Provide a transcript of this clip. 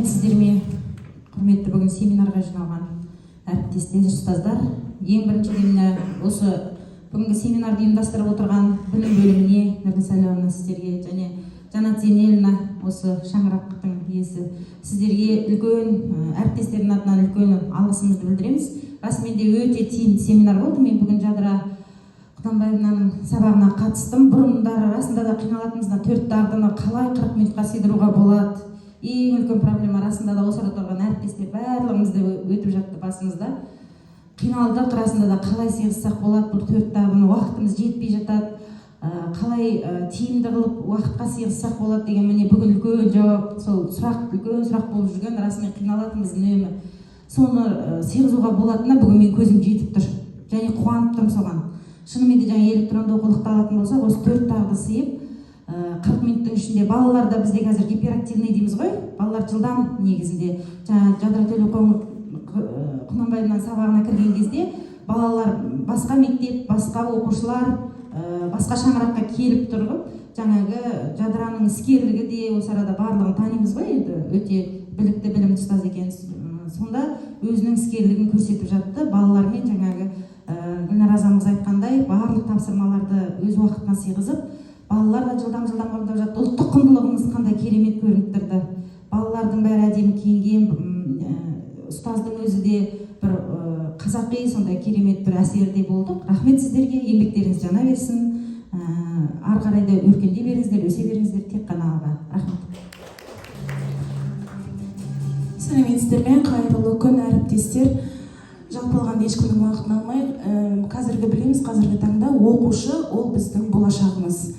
Сәлеметсіздер ме, құрметті бүгін семинарға жиналған әріптестер, ұстаздар. Ең біріншіден осы бүгінгі семинарды ұйымдастырып отырған білім бөліміне, Нұргүл Сәлеуовна, сіздерге және Жанат Зейнеловна, осы шаңырақтың иесі, сіздерге үлкен әріптестердің атынан үлкен алғысымызды білдіреміз. Расымен де өте тиімді семинар болды. Мен бүгін Жадыра Құнанбаевнаның сабағына қатыстым. Бұрындары расында да қиналатынымызда 4 дағдыны қалай 40 минутқа сыйдыруға болады. Ең үлкен проблема расында да осы арада тұрған әріптестер барлығымызды өтіп жатты басымызда. Қиналдық, расында да қалай сыйғызсақ болады, бұл 4 дағдыны уақытымыз жетпей жатады. Қалай тиімді қылып уақытқа сыйғызсақ болады деген міне бүгін үлкен жауап, сол үлкен сұрақ болып жүрген, расымен қиналатынбыз үнемі. Соны сыйғызуға болатынына бүгін мен көзім жетіп тұр. Және қуанып тұрмын соған. Шынымен де жаңа электронды оқулықты алатын болсақ, осы 4 дағды сыйып 40 минуттың ішінде балалар да бізде қазір гиперактивный дейміз ғой. Балалар жылдам негізінде. Жадыра Құнанбаевнаның сабағына кірген кезде балалар басқа мектеп, басқа оқушылар, басқа шаңыраққа келіп тұрып, жаңағы Жадыраның іскерлігі де осы арада барлығын танимыз ғой, енді өте білікті білімді ұстаз екен. Сонда өзінің іскерлігін көрсетіп жатты. Балалармен жаңағы Гүлнар Азамыз айтқандай барлық тапсырмаларды өз уақытына сыйғызып, балалар да жылдам орындап жатты. Ұлттық құндылығымыз қандай керемет көрініп тұрды. Балалардың бәрі әдемі киінген, ұстаздың өзі де бір қазақи сондай керемет бір әсерде болдық. Рахмет сіздерге, еңбектеріңіз жана берсін. Ары қарай да өркендей беріңіздер, өсе беріңіздер, тек қана алға. Рахмет. Сәлеметсіздер ме, қайырлы күн әріптестер. Жалпы алғанда ешкімнің уақытын алмайық. Қазіргі білеміз, қазіргі таңда оқушы ол біздің болашағымыз.